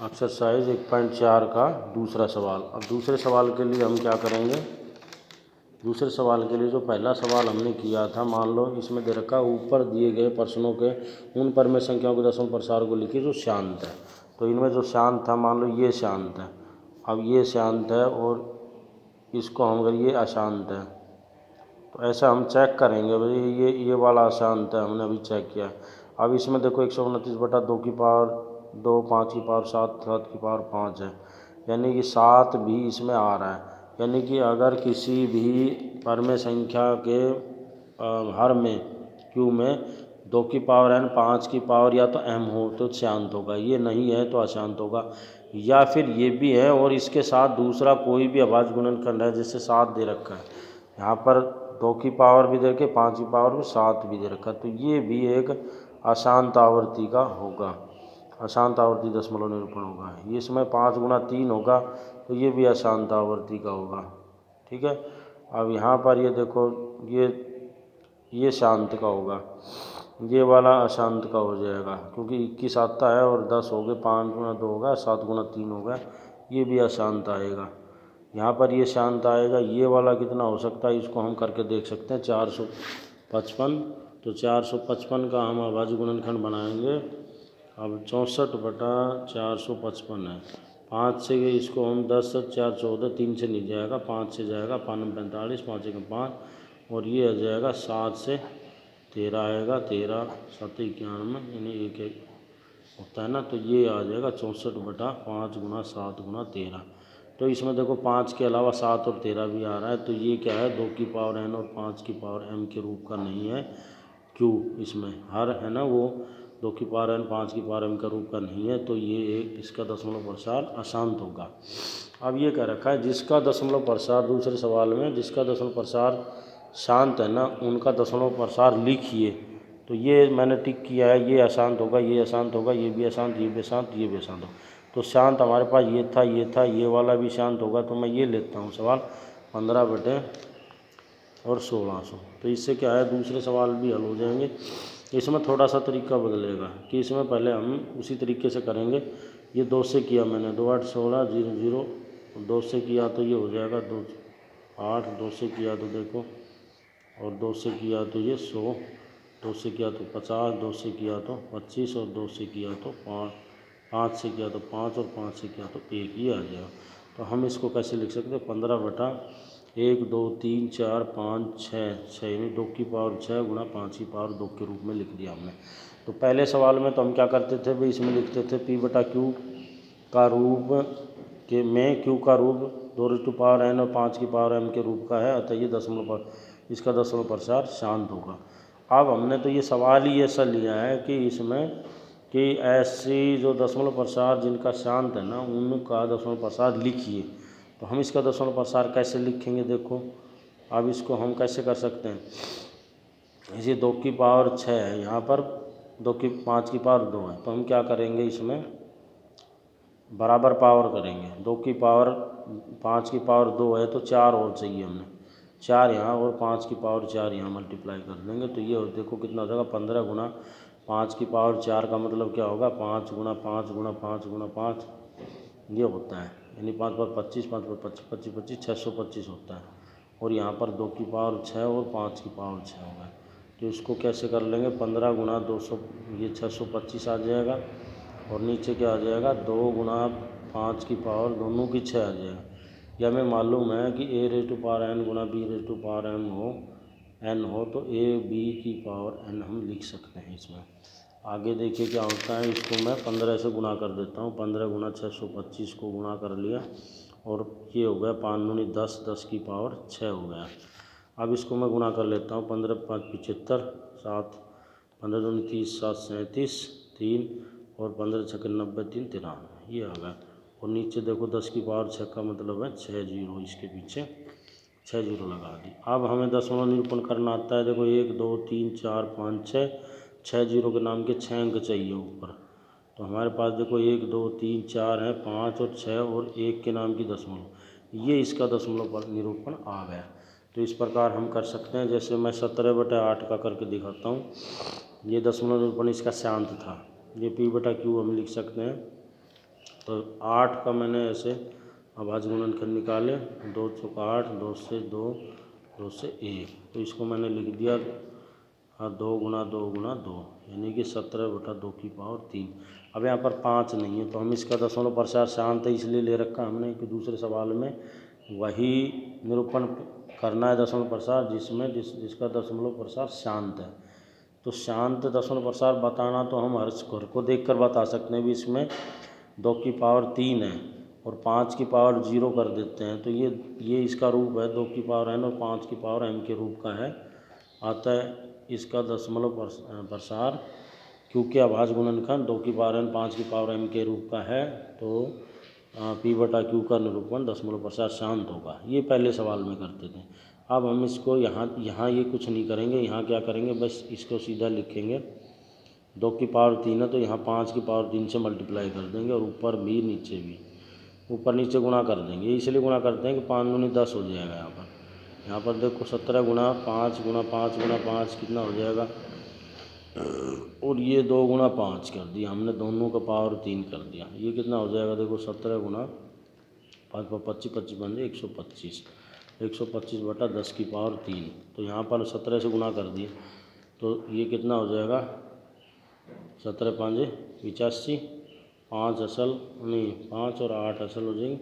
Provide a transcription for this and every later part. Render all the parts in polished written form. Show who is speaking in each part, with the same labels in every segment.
Speaker 1: Exercise 1.4 का दूसरा सवाल। अब दूसरे सवाल के लिए हम क्या करेंगे, दूसरे सवाल के लिए जो पहला सवाल हमने किया था, मान लो इसमें दे रखा ऊपर दिए गए प्रश्नों के उन पर में संख्याओं के दशमलव प्रसार को लिखिए जो शांत है। तो इनमें जो शांत था, मान लो ये शांत है, अब ये शांत है और इसको हम अगर ये अशांत है तो ऐसा हम चेक करेंगे। भाई ये वाला अशांत है, हमने अभी चेक किया। अब इसमें देखो 129/2 की पावर 2, 5 की पावर 7, 7 की पावर 5 है, यानी कि 7 भी इसमें आ रहा है। यानी कि अगर किसी भी परमेय संख्या के हर में क्यू में 2 की पावर n, 5 की पावर या तो m हो तो शांत होगा, ये नहीं है तो अशांत होगा। या फिर ये भी है और इसके साथ दूसरा कोई भी अभाज्य गुणनखंड है, जैसे 7 दे रखा है, यहाँ पर 2 की पावर भी दे रखी, 5 की पावर भी, 7 भी दे रखा है, तो ये भी एक अशांत आवर्ती का होगा, अशांत आवर्ती दशमलव निरूपण होगा। ये इसमें 5 गुणा 3 होगा तो ये भी अशांत आवर्ती का होगा। ठीक है। अब यहाँ पर ये देखो ये शांत का होगा, ये वाला अशांत का हो जाएगा, क्योंकि 21 आता है और 10 हो गए, 5 गुणा 2 होगा, 7 गुणा 3 होगा, ये भी अशांत आएगा। यहाँ पर ये शांत आएगा। ये वाला कितना हो सकता है, इसको हम करके देख सकते हैं, 455। तो 455 का हम अभाज्य गुणनखंड बनाएंगे। अब 64/455 है। 5 से इसको हम 10, 4, 14, 3 से नहीं जाएगा, 5 से जाएगा, 5 में 45, 5 एक 5, और ये आ जाएगा 7 से 13 आएगा, 13, 7, 91, यानी 1 1 होता है ना, तो ये आ जाएगा 64/5 गुणा 7 गुणा 13। तो इसमें देखो 5 के अलावा 7 और 13 भी आ रहा है, तो ये क्या है, 2 की पावर n और 5 की पावर m के रूप का नहीं है। क्यों, इसमें हर है ना, वो 2 की पावर n, 5 की पावर m का रूप का नहीं है, तो ये एक इसका दशमलव प्रसार अशांत होगा। अब ये कह रखा है जिसका दशमलव प्रसार, दूसरे सवाल में जिसका दशमलव प्रसार शांत है ना, उनका दशमलव प्रसार लिखिए। तो ये मैंने टिक किया है, ये अशांत होगा, ये अशांत होगा, ये भी अशांत, ये भी अशांत, ये भी अशांत होगा। तो शांत हमारे पास ये था, ये था, ये वाला भी शांत होगा, तो मैं ये लेता हूँ सवाल 15/1600। तो इससे क्या है, दूसरे सवाल भी हल हो जाएंगे। इसमें थोड़ा सा तरीका बदलेगा कि इसमें पहले हम उसी तरीके से करेंगे। ये 2 से किया मैंने, 2 8 16 0 0, 2 से किया तो ये हो जाएगा 2 8, 2 से किया तो देखो, और 2 से किया तो ये 100, 2 से किया तो 50, 2 से किया तो 25, और 2 से किया तो 5, 5 से किया तो 5, और 5 से किया तो 1 ही आ जाएगा। तो हम इसको कैसे लिख सकते हैं, 15/1 2 3 4 5 6, 6 यानी 2 की पावर 6 गुणा 5 की पावर 2 के रूप में लिख दिया हमने। तो पहले सवाल में तो हम क्या करते थे भाई, इसमें लिखते थे P/Q का रूप के में Q का रूप 2n और 5 की पावर m के रूप का है, अतः ये इसका दशमलव प्रसार शांत होगा। अब हमने तो ये सवाल ही ऐसा लिया है कि इसमें कि ऐसी जो दशमलव प्रसार जिनका शांत है ना, उनका दशमलव प्रसार लिखिए। तो हम इसका दशमलव प्रसार कैसे लिखेंगे, देखो अब इसको हम कैसे कर सकते हैं। इसे 2 की पावर 6 है, यहाँ पर 5 की पावर 2 है, तो हम क्या करेंगे, इसमें बराबर पावर करेंगे। 2 की पावर 5 की पावर 2 है तो 4 और चाहिए हमें, 4 यहाँ और 5 की पावर 4 यहाँ मल्टीप्लाई कर देंगे, तो ये देखो कितना हो जाएगा, 15 गुणा 5 की पावर 4 का मतलब क्या होगा, 5 गुणा 5 गुणा 5 गुणा 5, ये होता है, यानी 5 पर 25, 5 पर 25, 25 25 625 होता है। और यहाँ पर 2 की पावर 6 और 5 की पावर 6 होगा। तो इसको कैसे कर लेंगे, 15 गुणा 200, ये 625 आ जाएगा, और नीचे क्या आ जाएगा, 2 गुणा 5 की पावर दोनों की 6 आ जाएगा। या हमें मालूम है कि a⁴n गुणा b⁴n हो तो a b की पावर n हम लिख सकते हैं इसमें। आगे देखिए क्या होता है, इसको मैं 15 से गुणा कर देता हूँ, 15 गुणा 625 को गुणा कर लिया, और ये हो गया 5 दूनी 10, 10 की पावर 6 हो गया। अब इसको मैं गुणा कर लेता हूँ, 15 5 75, 7 15 दूनी 30, 7 37, 3, और 15 6 90, 3 93, ये आ गया। और नीचे देखो 10 की पावर 6 का मतलब है 6 जीरो, इसके पीछे 6 जीरो लगा दी। अब हमें दशमलव निरूपण करना आता है, देखो 1 2 3 4 5 6, 6 जीरो के नाम के 6 अंक चाहिए ऊपर। तो हमारे पास देखो 1 2 3 4 है, 5 और 6 और 1 के नाम की दशमलव, ये इसका दशमलव पर निरूपण आ गया। तो इस प्रकार हम कर सकते हैं, जैसे मैं 17/8 का करके दिखाता हूँ। ये दशमलव निरूपण इसका शांत था, ये P/Q हम लिख सकते हैं। तो 8 का मैंने ऐसे अभाज्य गुणनखंड निकाले, 2 चौका 8, 2 से 2, 2 से 1, तो इसको मैंने लिख दिया 2 गुना 2 गुना 2, यानी कि 17/2 की पावर 3। अब यहाँ पर 5 नहीं है, तो हम इसका दशमलव प्रसार शांत है इसलिए ले रखा हमने कि दूसरे सवाल में वही निरूपण करना है दशमलव प्रसार जिसका दशमलव प्रसार शांत है। तो शांत दशमलव प्रसार बताना तो हम हर घर को देखकर बता सकते हैं भी इसमें 2 की पावर 3 है और 5 की पावर 0 कर देते हैं, तो ये इसका रूप है 2 की पावर n और 5 की पावर m के रूप का है। अतः इसका दशमलव प्रसार, क्योंकि अभाज्य गुणनखंड 2 की पावर n 5 की पावर m के रूप का है, तो P/Q का निरूपण दशमलव प्रसार शांत होगा। ये पहले सवाल में करते थे। अब हम इसको यहाँ ये कुछ नहीं करेंगे, यहाँ क्या करेंगे, बस इसको सीधा लिखेंगे 2 की पावर 3 है तो यहाँ 5 की पावर 3 से मल्टीप्लाई कर देंगे और ऊपर भी नीचे भी, ऊपर नीचे गुणा कर देंगे। इसलिए गुणा करते हैं कि 5 दूनी 10 हो जाएगा। यहाँ पर देखो 17 गुणा 5 गुणा 5 गुणा 5 कितना हो जाएगा, और ये 2 गुणा 5 कर दिया हमने, दोनों का पावर 3 कर दिया। ये कितना हो जाएगा, देखो 17 गुणा 5 पर 25, 25 बन जाए 125, 125/10 की पावर 3। तो यहाँ पर 17 से गुणा कर दिए तो ये कितना हो जाएगा, 17 5 85, 5 असल नहीं 5 और 8 असल हो जाएंगे,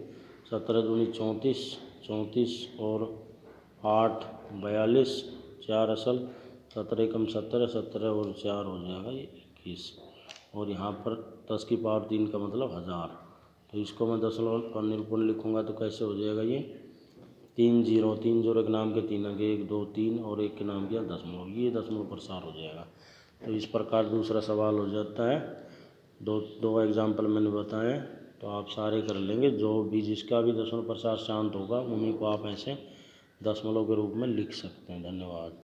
Speaker 1: 17 दूनी 34, 34 और 8 42, 4 असल, 17 एकम 17, 17 और 4 हो जाएगा ये 21, और यहाँ पर 10 की पावर 3 का मतलब 1000। तो इसको मैं दशमलव पर निरूपण लिखूँगा तो कैसे हो जाएगा, ये 3 जीरो एक नाम के 3 अंक, 1 2 3 और एक के नाम किया दशमलव, ये दशमलव प्रसार हो जाएगा। तो इस प्रकार दूसरा सवाल हो जाता है। दो एग्जाम्पल मैंने बताए, तो आप सारे कर लेंगे। जो भी जिसका भी दशमलव प्रसार शांत होगा उन्हीं को आप ऐसे दशमलव के रूप में लिख सकते हैं। धन्यवाद।